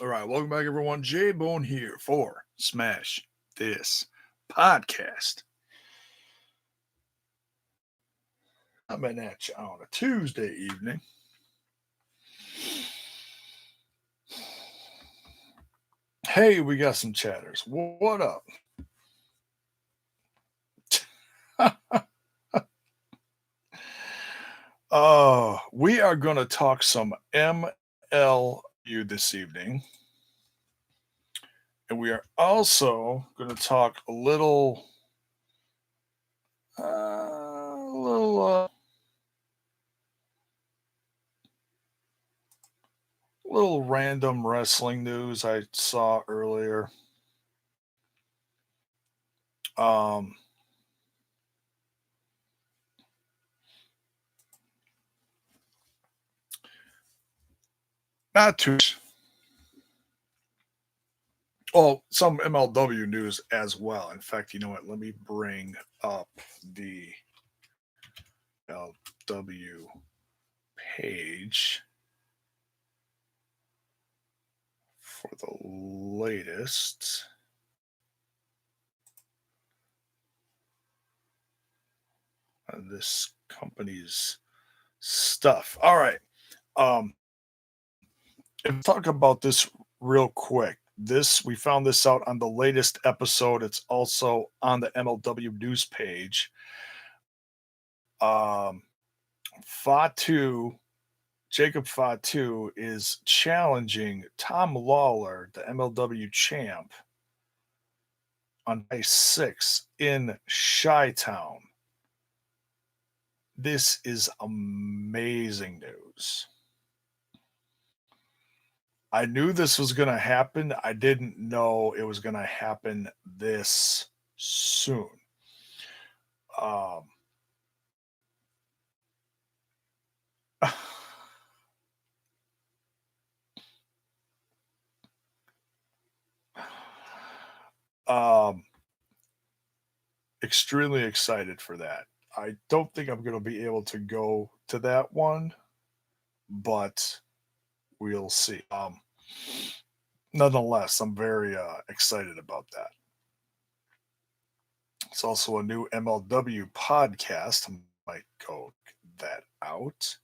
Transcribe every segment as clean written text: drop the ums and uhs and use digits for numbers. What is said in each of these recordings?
All right, welcome back, everyone. J Bone here for Smash This Podcast. Coming at you on a Tuesday evening. Hey, we got some chatters. What up? We are going to talk some MLW this evening. And we are also going to talk a little random wrestling news I saw earlier. Um, Not too much. Oh, some MLW news as well. In fact, you know what? Let me bring up the MLW page for the latest. This company's stuff. All right. Let's talk about this real quick. We found this out on the latest episode. It's also on the MLW news page. Fatu, Jacob Fatu is challenging Tom Lawler, the MLW champ, on May 6th in Chi-Town. This is amazing news. I knew this was going to happen. I didn't know it was going to happen this soon. Extremely excited for that. I don't think I'm going to be able to go to that one, but we'll see. Nonetheless, I'm very excited about that. It's also a new MLW podcast. I might go check that out.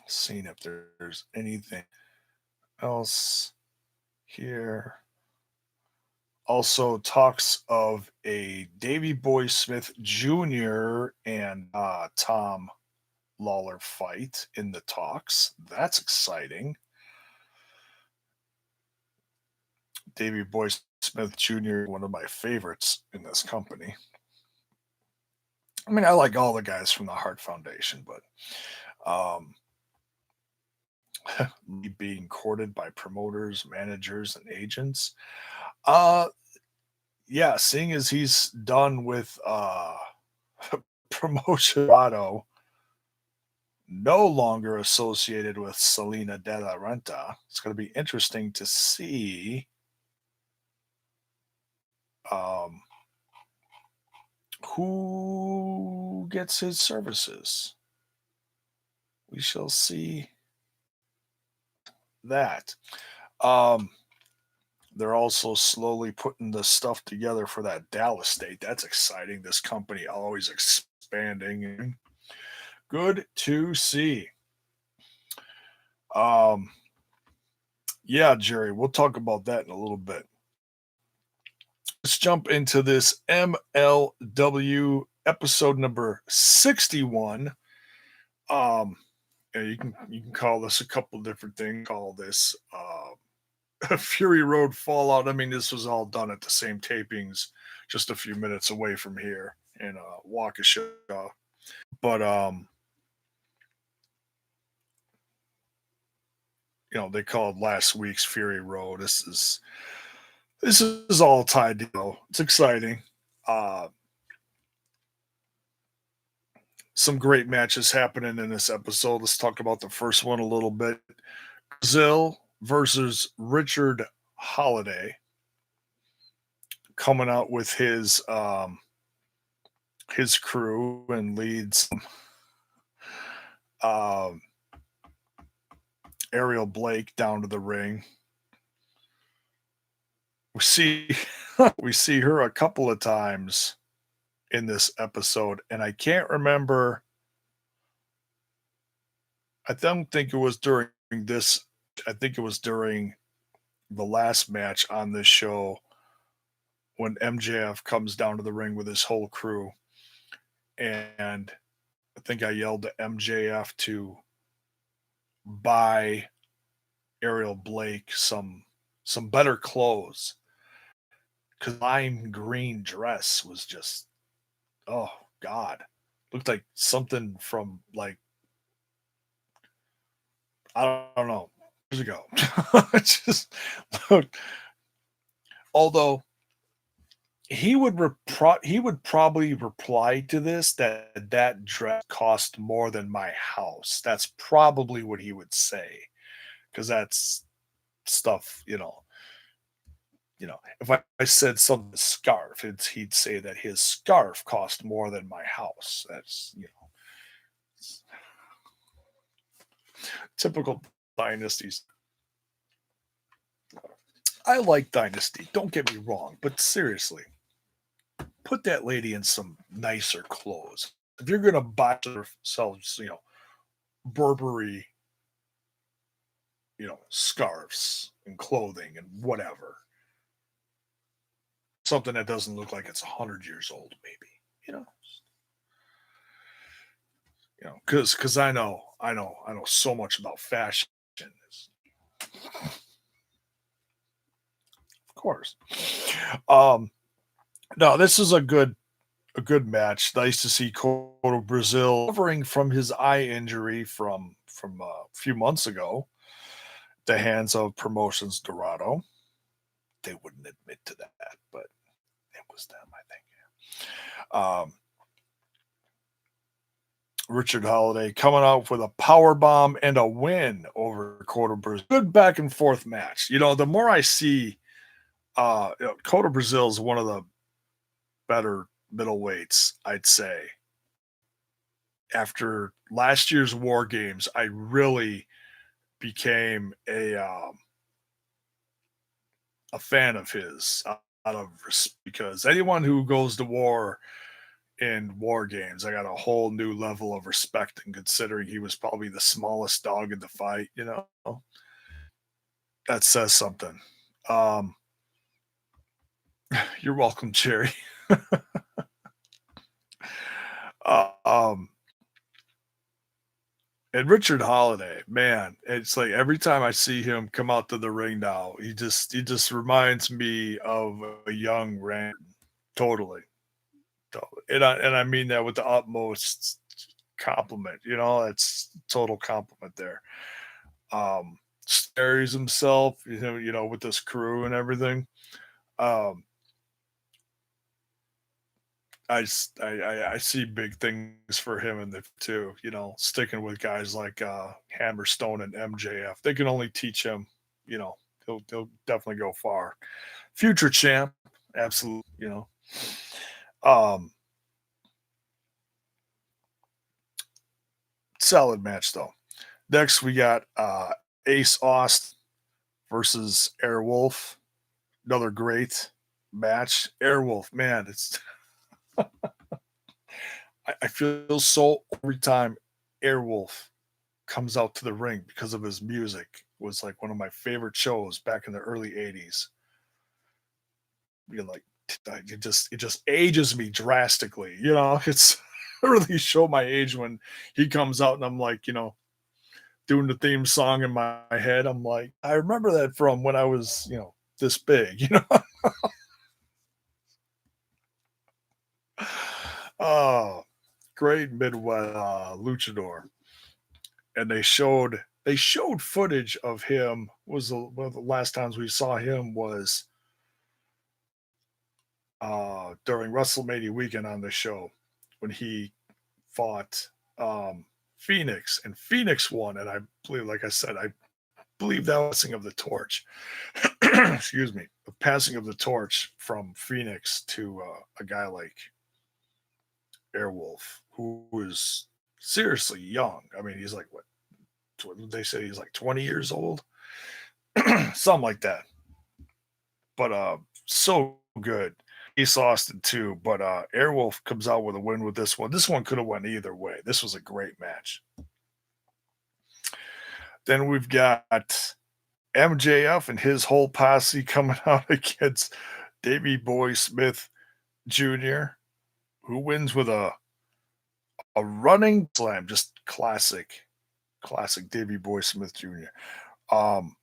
Seeing if there's anything else here. Also talks of a Davey Boy Smith Jr. and Tom Lawler fight in the talks. That's exciting. Davey Boy Smith Jr., one of my favorites in this company. I mean, I like all the guys from the Hart Foundation, but being courted by promoters, managers, and agents. Yeah, seeing as he's done with promotion auto, no longer associated with Selena De La Renta, it's going to be interesting to see who gets his services. We shall see that. They're also slowly putting the stuff together for that Dallas date. That's exciting. This company always expanding. Good to see. Yeah, Jerry, we'll talk about that in a little bit. Let's jump into this MLW episode number 61. You can call this a couple different things. Call this Fury Road Fallout. I mean, this was all done at the same tapings, just a few minutes away from here in Waukesha. But they called last week's Fury Road. This is all tied together. It's exciting. Some great matches happening in this episode. Let's talk about the first one a little bit. Brazil versus Richard Holiday, coming out with his crew and leads Um, Ariel Blake down to the ring. We see we see her a couple of times in this episode, and I can't remember. I don't think it was during this. I think it was during the last match on this show when MJF comes down to the ring with his whole crew, and I think I yelled to MJF to buy Ariel Blake some better clothes because lime green dress was just, oh god, looked like something from, like, I don't know, years ago. It just looked, although he would probably reply to this that that dress cost more than my house. That's probably what he would say, because that's stuff, if I said something scarf, he'd say that his scarf cost more than my house. That's, typical dynasties. I like Dynasty, don't get me wrong, but seriously, put that lady in some nicer clothes. If you're gonna buy yourselves, Burberry, scarves and clothing and whatever, something that doesn't look like it's 100 years old, maybe, you know, because I know so much about fashion. Of course. Um, no, this is a good match. Nice to see Cotto Brazil recovering from his eye injury from a few months ago. The hands of Promotions Dorado. They wouldn't admit to that, but it was them, I think. Um, Richard Holiday coming out with a power bomb and a win over Cotto Brazil. Good back and forth match. The more I see, Cotto Brazil is one of the better middleweights, I'd say. After last year's War Games, I really became a fan of his, out of because anyone who goes to war in War Games, I got a whole new level of respect. And considering he was probably the smallest dog in the fight, that says something. Um, you're welcome, Cherry. Um, and Richard Holiday, man, it's like every time I see him come out to the ring now, he just reminds me of a young Rand. Totally, totally, and I mean that with the utmost compliment. It's total compliment there. Scares himself, with this crew and everything. Um, I see big things for him in the too. Sticking with guys like Hammerstone and MJF. They can only teach him. You know, he'll definitely go far. Future champ, absolutely. Um, Solid match though. Next we got Ace Austin versus Airwolf. Another great match. Airwolf, man, it's I feel so every time Airwolf comes out to the ring because of his music was like one of my favorite shows back in the early 80s. You're like, it just ages me drastically. It's really show my age when he comes out and I'm like, doing the theme song in my head. I'm like, I remember that from when I was, this big, Oh, great Midwest luchador. And they showed footage of him. Was one of the last times we saw him was during WrestleMania weekend on the show when he fought Phoenix, and Phoenix won. And I believe, like I said, I believe that was passing of the torch. Excuse me, the passing of the torch from Phoenix to a guy like Airwolf, who is seriously young. I mean, he's like what? What did they say? He's like 20 years old, something like that. But so good. Ace Austin too, but Airwolf comes out with a win with this one. This one could have went either way. This was a great match. Then we've got MJF and his whole posse coming out against Davey Boy Smith Jr., who wins with a running slam, just classic Davey Boy Smith Jr. Um,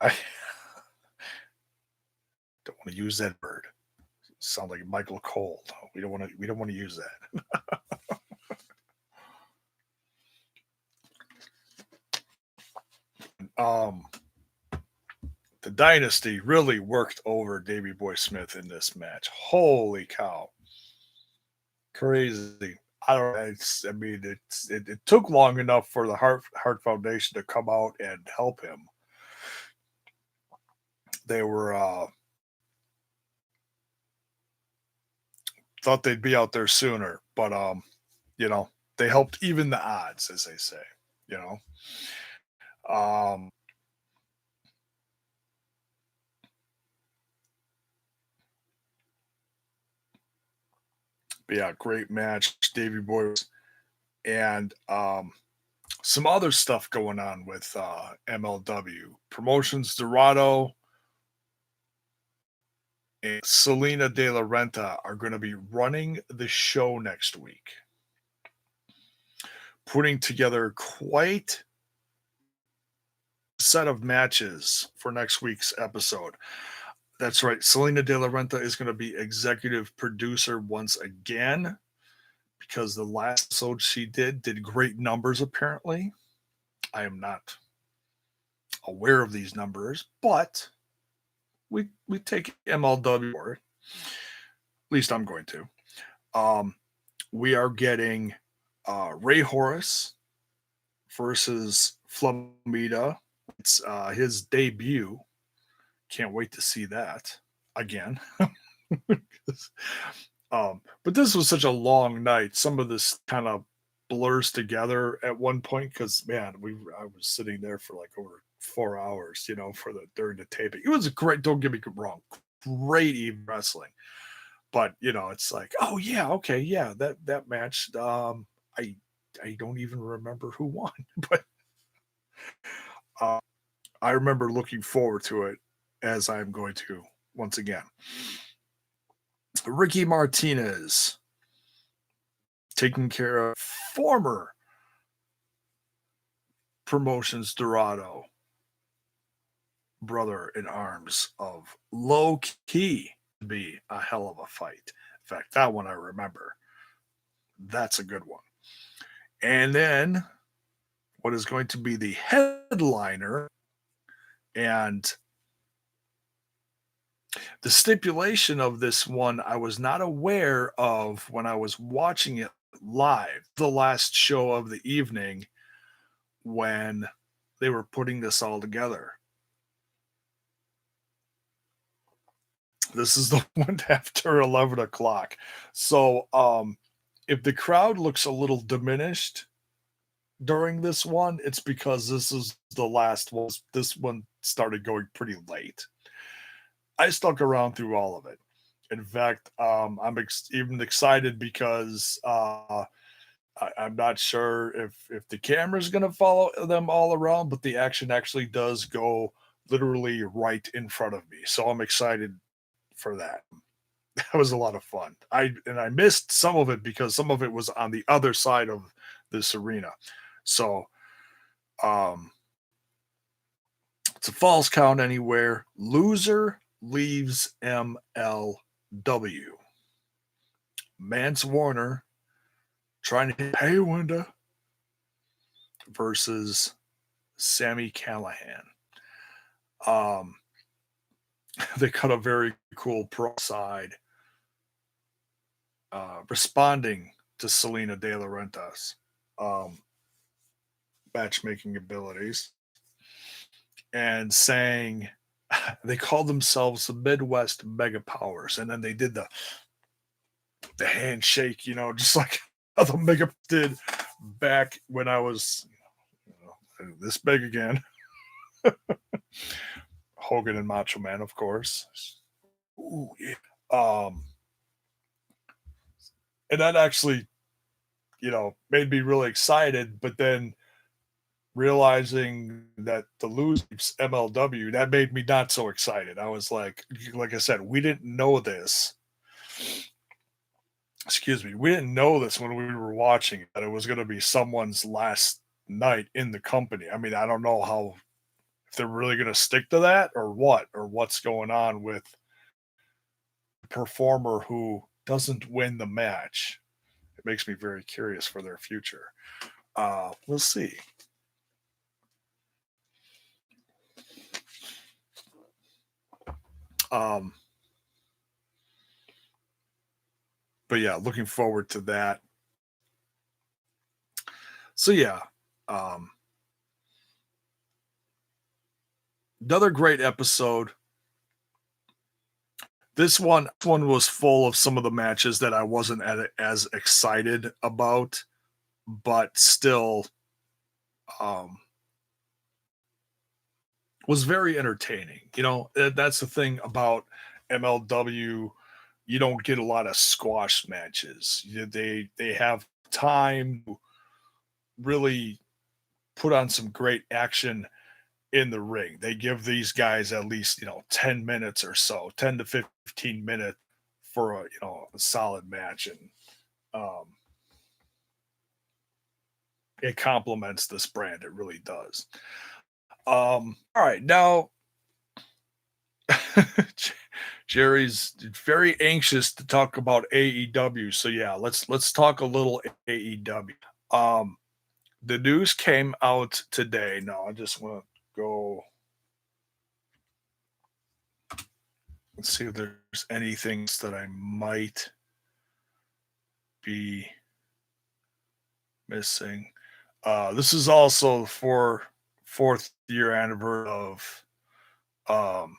I don't want to use that word. Sound like Michael Cole. We don't want to use that. Um, the Dynasty really worked over Davey Boy Smith in this match. Holy cow. Crazy. I don't I mean it took long enough for the Heart Foundation to come out and help him. They were thought they'd be out there sooner, but you know, they helped even the odds, as they say, you know. Um but yeah, great match, Davey Boy and some other stuff going on with MLW. Promotions Dorado and Selena De La Renta are going to be running the show next week, putting together quite a set of matches for next week's episode. That's right. Selena De La Renta is going to be executive producer once again because the last episode she did great numbers, apparently. I am not aware of these numbers, but we take MLW for it. At least I'm going to. Um, we are getting Ray Horace versus Flamita. It's his debut. Can't wait to see that again. But this was such a long night. Some of this kind of blurs together at one point because man, I was sitting there for like over 4 hours, you know, for the during the taping. It was a great. Don't get me wrong, great even wrestling. But you know, it's like, oh yeah, okay, yeah, that match. I I don't even remember who won, but uh, I remember looking forward to it as I'm going to once again. Ricky Martinez taking care of former Promotions Dorado brother in arms of Low Key be a hell of a fight. In fact, that one I remember. That's a good one. And then what is going to be the headliner and the stipulation of this one I was not aware of when I was watching it live, the last show of the evening when they were putting this all together. This is the one after 11 o'clock. So if the crowd looks a little diminished during this one, it's because this is the last one. This one started going pretty late. I stuck around through all of it. In fact, I'm even excited because I'm not sure if the camera's going to follow them all around, but the action actually does go literally right in front of me. So I'm excited for that. That was a lot of fun. I missed some of it because some of it was on the other side of this arena. So um it's a false count anywhere. Loser leaves MLW. Mance Warner trying to hit Hey Wanda versus Sammy Callahan. Um they cut a very cool pro side responding to Selena De La Renta's um, matchmaking abilities and saying they called themselves the Midwest Mega Powers, and then they did the handshake, you know, just like the mega did back when I was, you know, this big again. Hogan and Macho Man, of course. Ooh, yeah. And that actually, made me really excited. But then realizing that the lose MLW, that made me not so excited. I was like I said, we didn't know this. Excuse me, we didn't know this when we were watching it, that it was going to be someone's last night in the company. I mean, I don't know how if they're really going to stick to that or what, or what's going on with the performer who doesn't win the match. It makes me very curious for their future. We'll see. Um, but yeah, looking forward to that. So yeah, um, another great episode. This one was full of some of the matches that I wasn't as excited about, but still um, was very entertaining. That's the thing about MLW. You don't get a lot of squash matches. They have time to really put on some great action in the ring. They give these guys at least 10 minutes or so, 10 to 15 minutes for a solid match, and um, it complements this brand. It really does. All right, now Jerry's very anxious to talk about AEW. So yeah, let's talk a little AEW. Um, the news came out today. No, I just want to go. Let's see if there's anything that I might be missing. This is also for fourth year anniversary of um,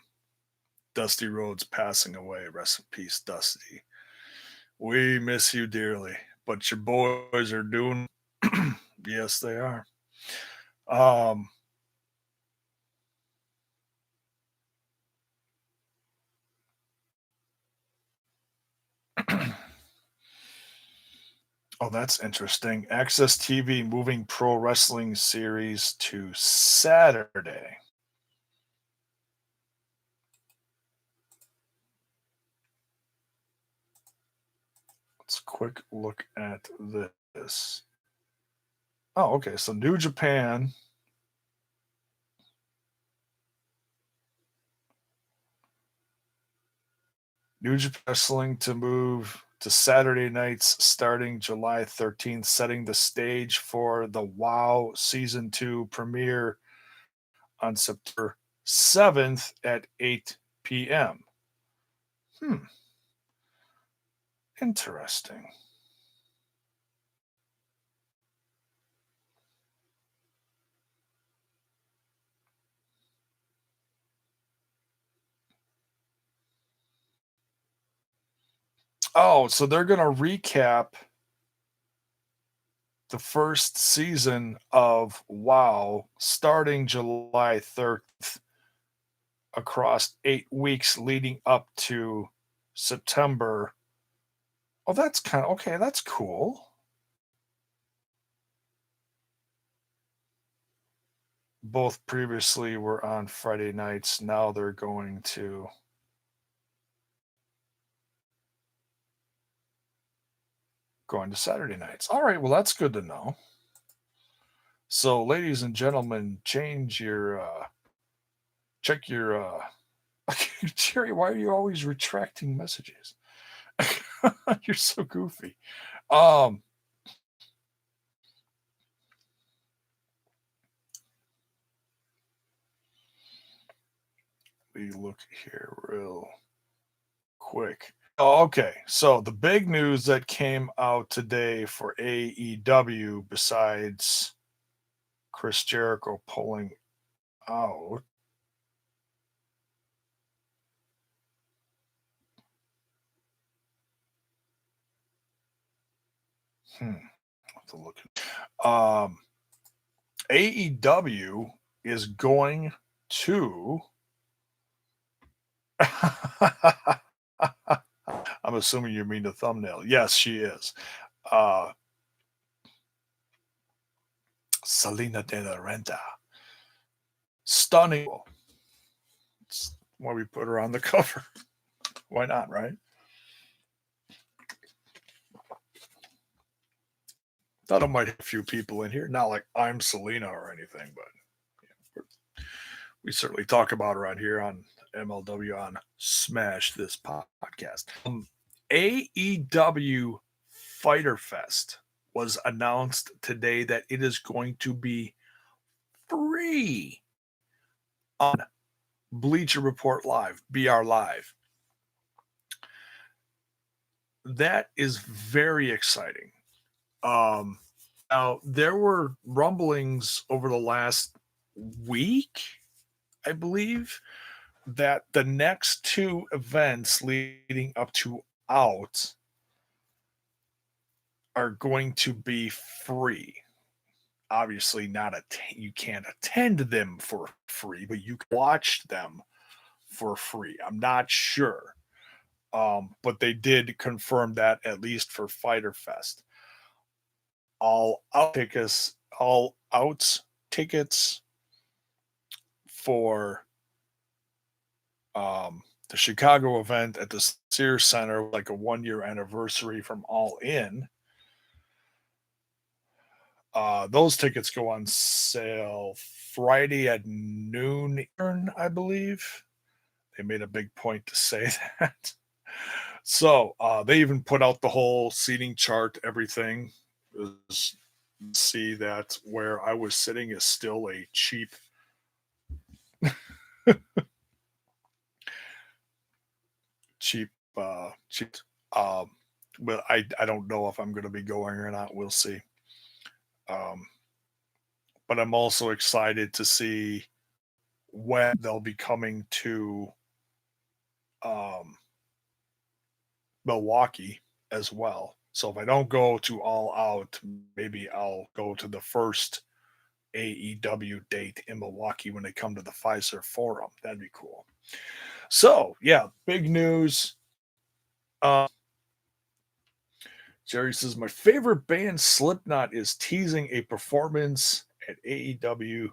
Dusty Rhodes passing away. Rest in peace, Dusty. We miss you dearly, but your boys are doing. Yes, they are. Um, oh, that's interesting. Access TV moving pro wrestling series to Saturday. Let's quick look at this. Oh, okay. So New Japan Wrestling to move to Saturday nights starting July 13th, setting the stage for the WoW Season 2 premiere on September 7th at 8 p.m. Hmm, interesting. Oh, so they're going to recap the first season of WoW starting July 3rd across 8 weeks leading up to September. Oh, that's kind of okay. That's cool. Both previously were on Friday nights. Now they're going to Saturday nights. All right, well that's good to know. So, ladies and gentlemen, check your Jerry. Why are you always retracting messages? You're so goofy. Um, we look here real quick. Oh, okay. So the big news that came out today for AEW, besides Chris Jericho pulling out, Have to look. AEW is going to. I'm assuming you mean the thumbnail. Yes, she is. Uh, Selena De La Renta. Stunning. That's why we put her on the cover. Why not, right? Thought I might have a few people in here. Not like I'm Selena or anything, but we certainly talk about her on here on MLW on Smash This podcast. AEW Fighter Fest was announced today that it is going to be free on Bleacher Report Live, BR Live. That is very exciting. Now, there were rumblings over the last week, I believe, that the next two events leading up to Out are going to be free. Obviously, you can't attend them for free, but you can watch them for free. I'm not sure, but they did confirm that at least for Fighter Fest. All outs tickets for the Chicago event at the Sears Center, like a 1 year anniversary from All In. Those tickets go on sale Friday at noon, I believe. They made a big point to say that. So they even put out the whole seating chart, everything. See that where I was sitting is still a cheap cheap. Um, but I don't know if I'm going to be going or not. We'll see. Um, but I'm also excited to see when they'll be coming to um, Milwaukee as well. So if I don't go to All Out, maybe I'll go to the first AEW date in Milwaukee when they come to the Pfizer Forum. That'd be cool. So yeah, big news. Uh, Jerry says my favorite band, Slipknot, is teasing a performance at AEW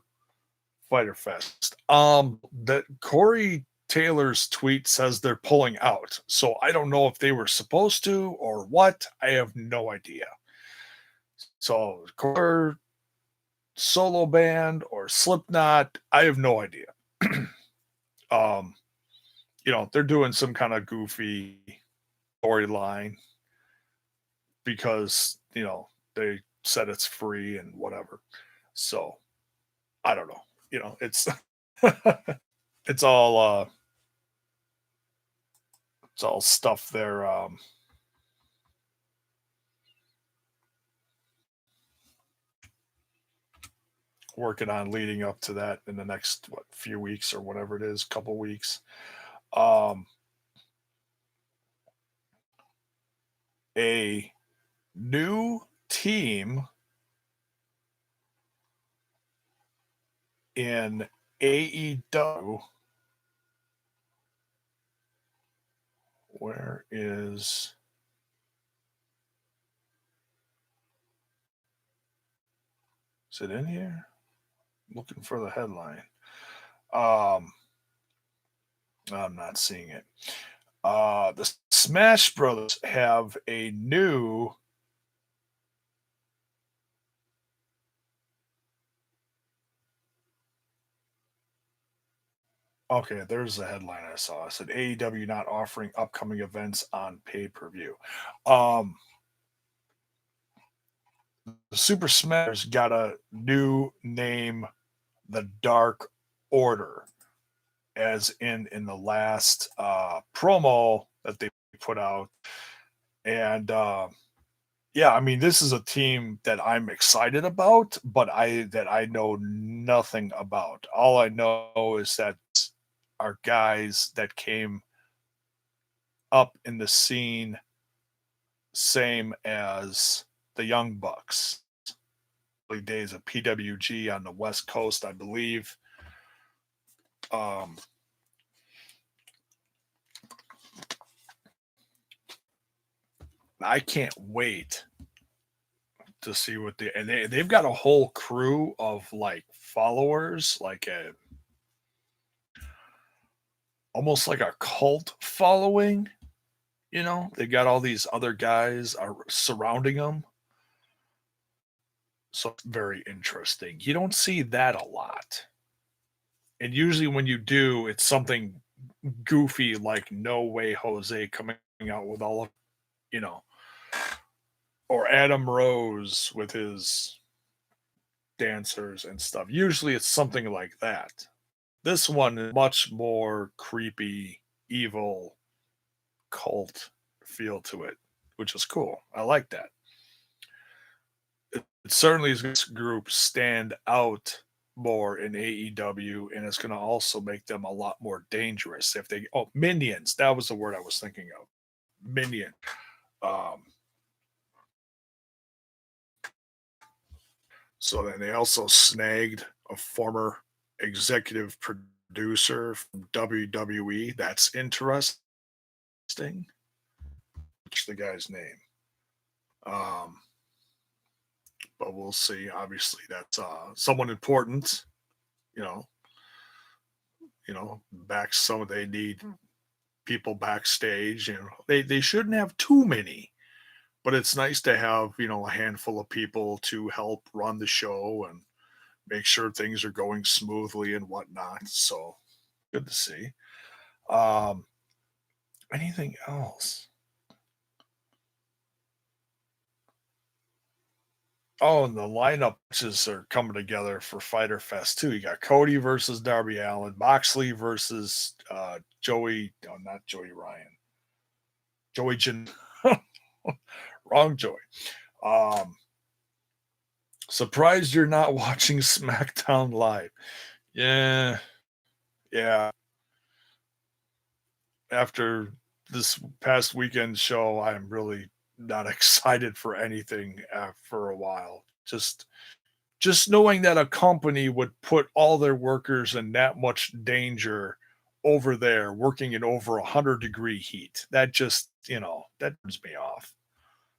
Fighter Fest. That Corey Taylor's tweet says they're pulling out. So I don't know if they were supposed to or what. I have no idea. So Corey solo band or Slipknot, I have no idea. um, they're doing some kind of goofy storyline because, they said it's free and whatever. So I don't know. It's it's all stuff they're working on leading up to that in the next few weeks or whatever it is, couple weeks. A new team in AEW. Where is it in here? Looking for the headline. I'm not seeing it. The Smash Brothers have a new Okay, there's the headline I saw. It said AEW not offering upcoming events on pay-per-view. Um the Super Smash got a new name, the Dark Order, as in the last promo that they put out. And yeah, I mean, this is a team that I'm excited about, but I know nothing about. All I know is that are guys that came up in the scene, same as the Young Bucks. Early days of PWG on the West Coast, I believe. Um, I can't wait to see what they've got a whole crew of like followers, like a almost like a cult following. They got all these other guys are surrounding them. So it's very interesting. You don't see that a lot. And usually when you do, it's something goofy like No Way Jose coming out with all of, you know, or Adam Rose with his dancers and stuff. Usually it's something like that. This one is much more creepy, evil, cult feel to it, which is cool. I like that. It certainly is this group stand out more in AEW, and it's going to also make them a lot more dangerous if they. Oh, minions! That was the word I was thinking of. Minion. Um, so then they also snagged a former executive producer from WWE. That's interesting. What's the guy's name? Um, but we'll see. Obviously, that's someone important. You know, back some they need people backstage. They shouldn't have too many, but it's nice to have a handful of people to help run the show and make sure things are going smoothly and whatnot. So good to see. Um, anything else? Oh, and the lineup just are coming together for Fighter Fest too. You got Cody versus Darby Allen, Moxley versus Joey. No, not Joey Ryan. Joey Jan. Wrong Joey. Um, Surprised you're not watching SmackDown live. Yeah, yeah. After this past weekend show, I'm really not excited for anything for a while. Just knowing that a company would put all their workers in that much danger over there, working in over 100-degree heat. That just that turns me off.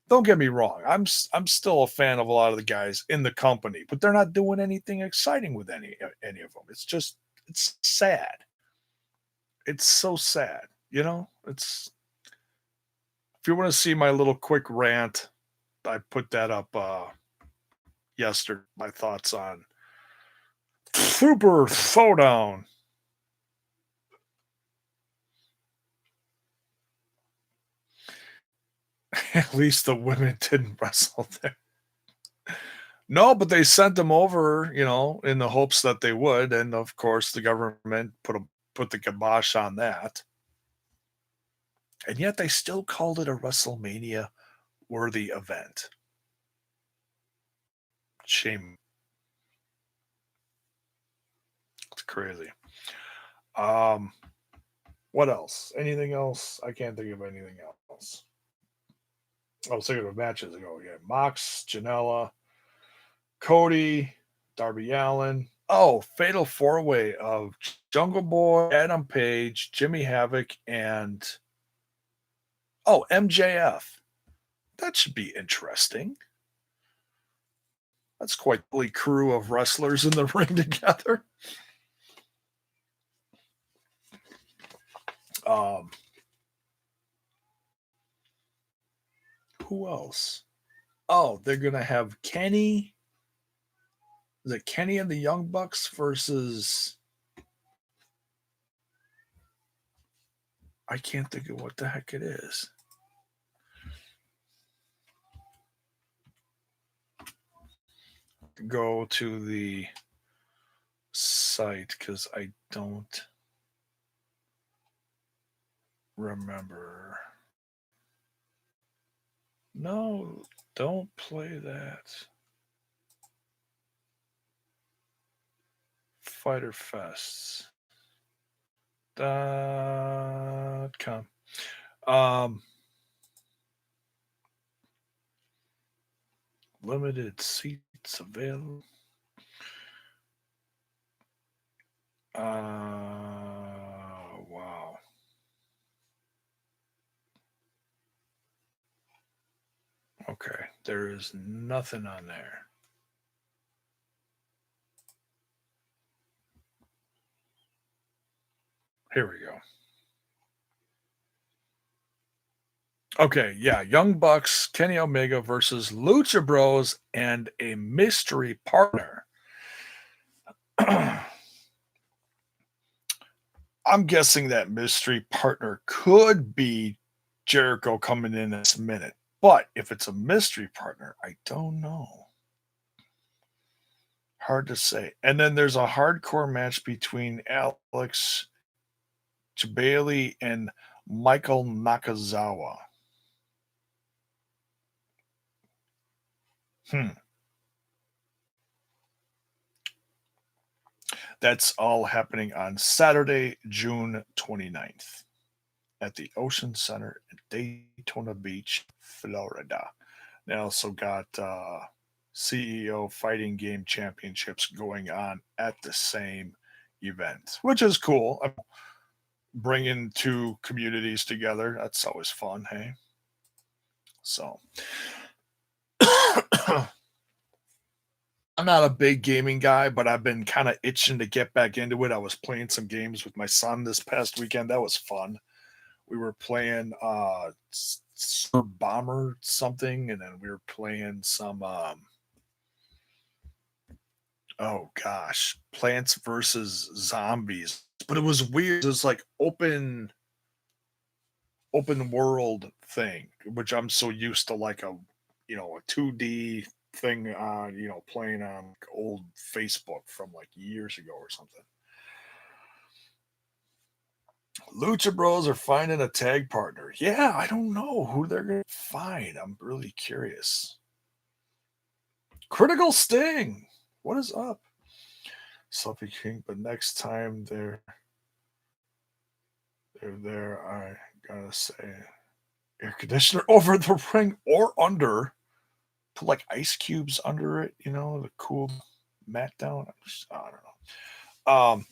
Don't get me wrong. I'm still a fan of a lot of the guys in the company, but they're not doing anything exciting with any of them. It's sad. It's so sad. It's if you want to see my little quick rant, I put that up yesterday. My thoughts on Super Throwdown. At least the women didn't wrestle there. No, but they sent them over, in the hopes that they would, and of course the government put the kibosh on that. And yet they still called it a WrestleMania worthy event. Shame. It's crazy. Um, what else? Anything else? I can't think of anything else. I was thinking of matches ago. Yeah, Mox, Janela, Cody, Darby Allen. Oh, fatal four way of Jungle Boy, Adam Page, Jimmy Havoc, and MJF. That should be interesting. That's quite the crew of wrestlers in the ring together. Um, who else? Oh, they're gonna have Kenny. Is it Kenny and the Young Bucks versus? I can't think of what the heck it is. Go to the site because I don't remember. No, don't play that. Fighter Fests. .com. Um, Limited seats available. Wow. Okay, there is nothing on there. Here we go. Okay, yeah, Young Bucks, Kenny Omega versus Lucha Bros and a mystery partner. I'm guessing that mystery partner could be Jericho coming in this minute. But if it's a mystery partner, I don't know. Hard to say. And then there's a hardcore match between Alex Bailey and Michael Nakazawa. Hmm. That's all happening on Saturday, June 29th at the Ocean Center in Daytona Beach, Florida. They also got CEO Fighting Game Championships going on at the same event, which is cool. Bringing two communities together, that's always fun, hey? So, I'm not a big gaming guy, but I've been kind of itching to get back into it. I was playing some games with my son this past weekend. That was fun. We were playing Bomber something, and then we were playing some oh gosh, Plants versus Zombies. But it was weird. It was like open world thing, which I'm so used to like a 2D thing playing on like old Facebook from like years ago or something. Lucha Bros are finding a tag partner. Yeah, I don't know who they're gonna find. I'm really curious. Critical Sting. What is up? Sloppy King, but next time they're there, I gotta say air conditioner over the ring or under. Put like ice cubes under it, to cool mat down. I don't know.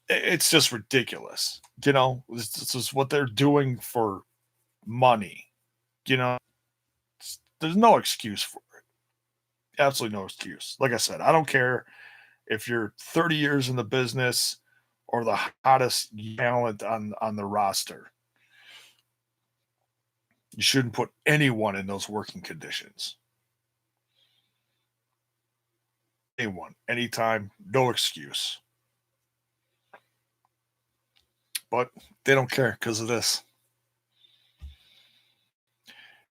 It's just ridiculous. This is what they're doing for money. You know, there's no excuse for it. Absolutely no excuse. Like I said, I don't care if you're 30 years in the business or the hottest talent on the roster. You shouldn't put anyone in those working conditions. Anyone, anytime, no excuse. But they don't care because of this.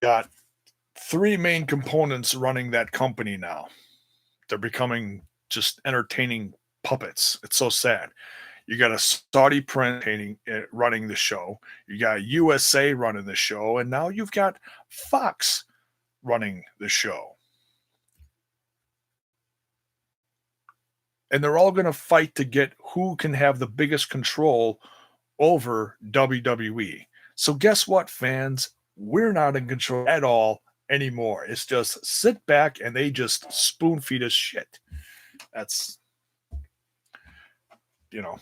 Got three main components running that company now. They're becoming just entertaining puppets. It's so sad. You got a Saudi printing running the show. You got USA running the show, and now you've got Fox running the show. And they're all going to fight to get who can have the biggest control over WWE. So guess what, fans? We're not in control at all anymore. It's just sit back and they just spoon feed us shit. That's you know.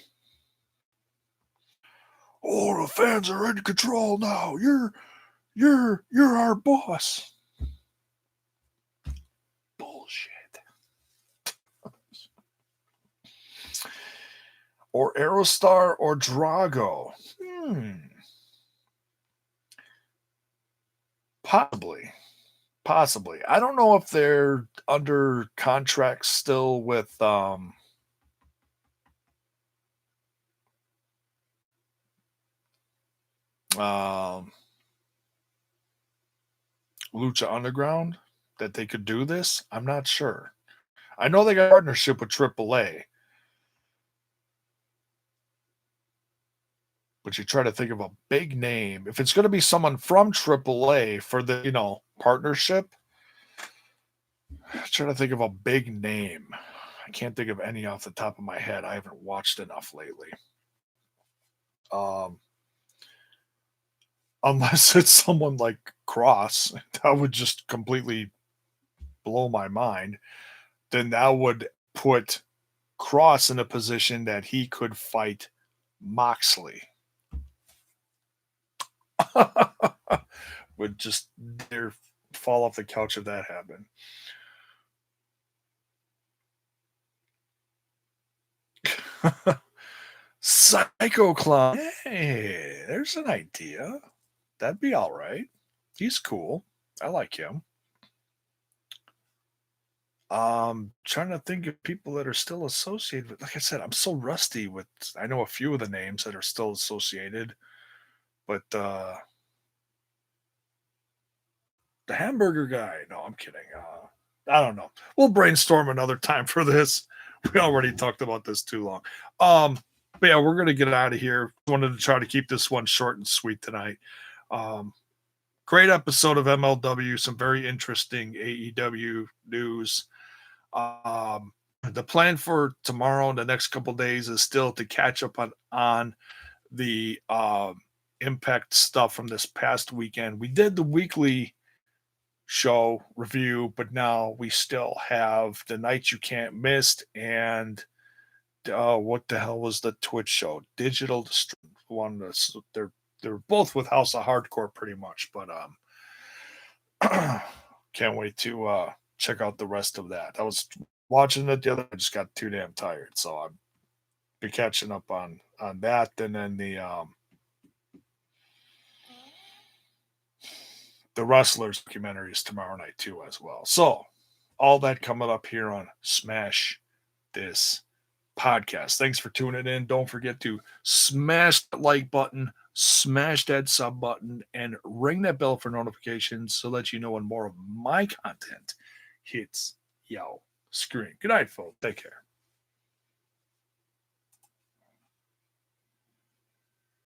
Oh, the fans are in control now. You're our boss. Bullshit. Or Aerostar or Drago. Possibly. Possibly. I don't know if they're under contract still with um Lucha Underground that they could do this. I'm not sure. I know they got a partnership with AAA, but you try to think of a big name. If it's going to be someone from AAA for the, partnership, trying to think of a big name. I can't think of any off the top of my head. I haven't watched enough lately. Um, unless it's someone like Cross, that would just completely blow my mind, then that would put Cross in a position that he could fight Moxley. Would just near fall off the couch if that happened. Psycho Clown. Hey, there's an idea. That'd be all right. He's cool. I like him. Trying to think of people that are still associated with. Like I said, I'm so rusty with. I know a few of the names that are still associated, but the hamburger guy. No, I'm kidding. I don't know. We'll brainstorm another time for this. We already talked about this too long. But yeah, we're gonna get out of here. Wanted to try to keep this one short and sweet tonight. Um, Great episode of MLW. Some very interesting AEW news. The plan for tomorrow and the next couple days is still to catch up on the Impact stuff from this past weekend. We did the weekly show review, but now we still have the Night You Can't Miss and what the hell was the Twitch show? Digital one. They're both with House of Hardcore pretty much, but can't wait to check out the rest of that. I was watching it the other. I just got too damn tired, so I'll be catching up on that, and then the Wrestlers documentaries tomorrow night too, as well. So all that coming up here on Smash This Podcast. Thanks for tuning in. Don't forget to smash that like button, smash that sub button, and ring that bell for notifications so that you know when more of my content hits your screen. Good night, folks. Take care.